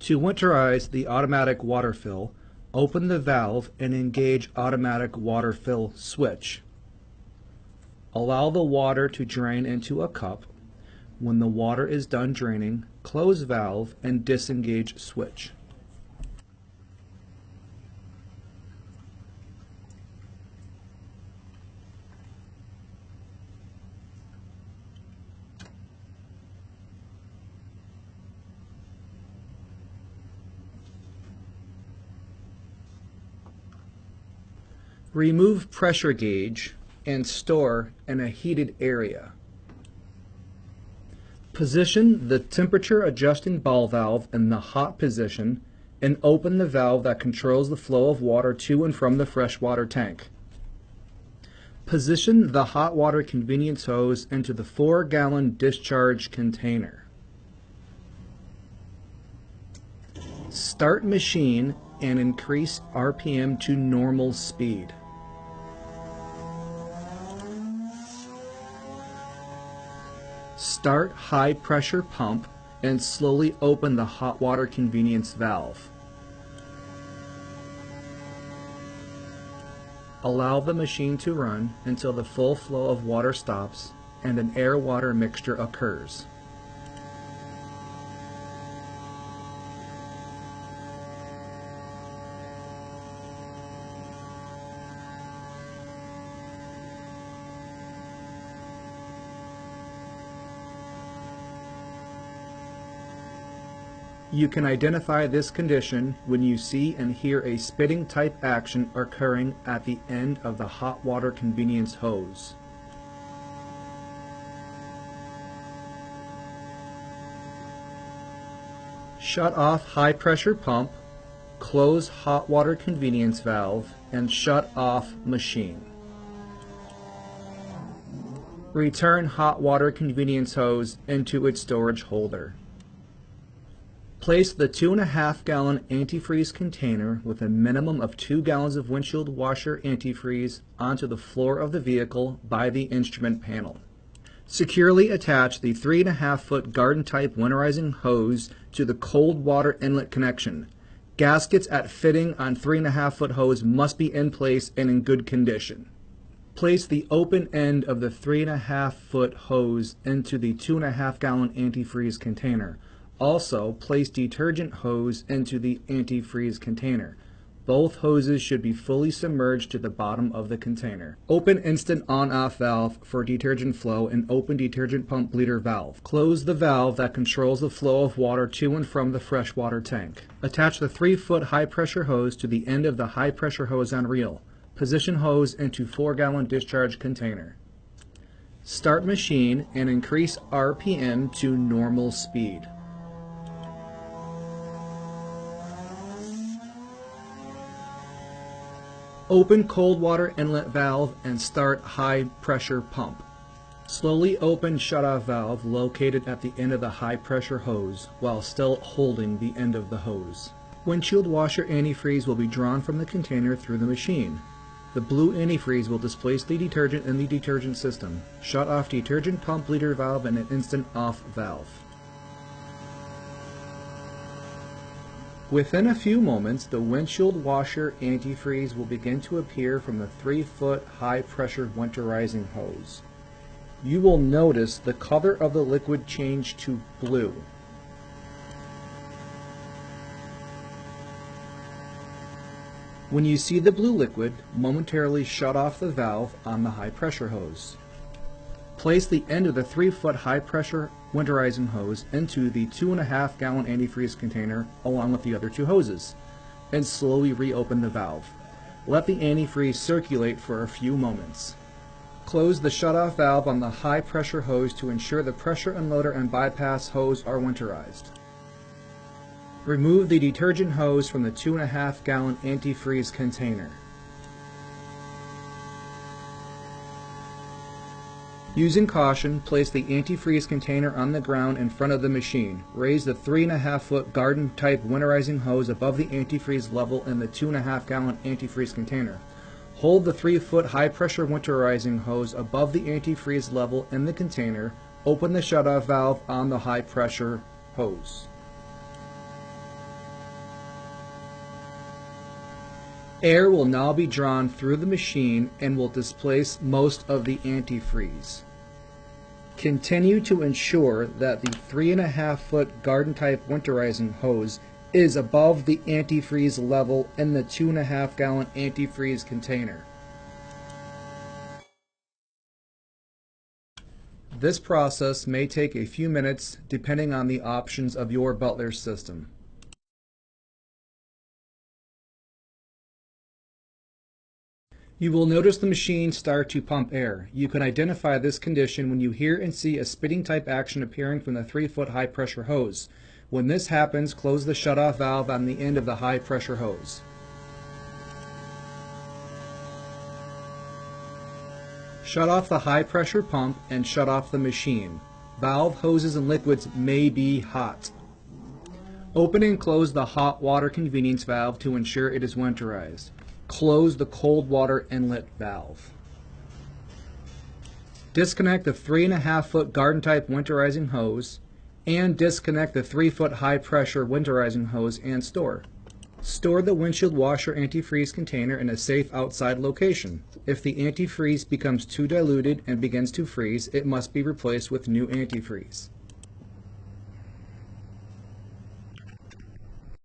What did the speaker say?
To winterize the automatic water fill, open the valve and engage automatic water fill switch. Allow the water to drain into a cup. When the water is done draining, close valve and disengage switch. Remove pressure gauge and store in a heated area. Position the temperature adjusting ball valve in the hot position and open the valve that controls the flow of water to and from the freshwater tank. Position the hot water convenience hose into the 4-gallon discharge container. Start machine and increase RPM to normal speed. Start high pressure pump and slowly open the hot water convenience valve. Allow the machine to run until the full flow of water stops and an air-water mixture occurs. You can identify this condition when you see and hear a spitting type action occurring at the end of the hot water convenience hose. Shut off high pressure pump, close hot water convenience valve, and shut off machine. Return hot water convenience hose into its storage holder. Place the 2.5-gallon antifreeze container with a minimum of 2 gallons of windshield washer antifreeze onto the floor of the vehicle by the instrument panel. Securely attach the 3.5-foot garden-type winterizing hose to the cold water inlet connection. Gaskets at fitting on 3.5-foot hose must be in place and in good condition. Place the open end of the 3.5-foot hose into the 2.5-gallon antifreeze container. Also, place detergent hose into the antifreeze container. Both hoses should be fully submerged to the bottom of the container. Open instant on-off valve for detergent flow and open detergent pump bleeder valve. Close the valve that controls the flow of water to and from the freshwater tank. Attach the 3-foot high-pressure hose to the end of the high-pressure hose on reel. Position hose into 4-gallon discharge container. Start machine and increase RPM to normal speed. Open cold water inlet valve and start high pressure pump. Slowly open shutoff valve located at the end of the high pressure hose while still holding the end of the hose. Windshield washer antifreeze will be drawn from the container through the machine. The blue antifreeze will displace the detergent in the detergent system. Shut off detergent pump bleeder valve and an instant off valve. Within a few moments, the windshield washer antifreeze will begin to appear from the 3-foot high-pressure winterizing hose. You will notice the color of the liquid change to blue. When you see the blue liquid, momentarily shut off the valve on the high-pressure hose. Place the end of the 3-foot high-pressure winterizing hose into the 2.5-gallon antifreeze container along with the other 2 hoses, and slowly reopen the valve. Let the antifreeze circulate for a few moments. Close the shutoff valve on the high-pressure hose to ensure the pressure unloader and bypass hose are winterized. Remove the detergent hose from the 2.5-gallon antifreeze container. Using caution, place the antifreeze container on the ground in front of the machine. Raise the 3.5-foot garden-type winterizing hose above the antifreeze level in the 2.5-gallon antifreeze container. Hold the 3-foot high-pressure winterizing hose above the antifreeze level in the container. Open the shutoff valve on the high-pressure hose. Air will now be drawn through the machine and will displace most of the antifreeze. Continue to ensure that the 3.5-foot garden-type winterizing hose is above the antifreeze level in the 2.5-gallon antifreeze container. This process may take a few minutes depending on the options of your Butler system. You will notice the machine start to pump air. You can identify this condition when you hear and see a spitting type action appearing from the 3-foot high pressure hose. When this happens, close the shutoff valve on the end of the high pressure hose. Shut off the high pressure pump and shut off the machine. Valve, hoses, and liquids may be hot. Open and close the hot water convenience valve to ensure it is winterized. Close the cold water inlet valve. Disconnect the 3.5-foot garden-type winterizing hose and disconnect the 3-foot high-pressure winterizing hose and store. Store the windshield washer antifreeze container in a safe outside location. If the antifreeze becomes too diluted and begins to freeze, it must be replaced with new antifreeze.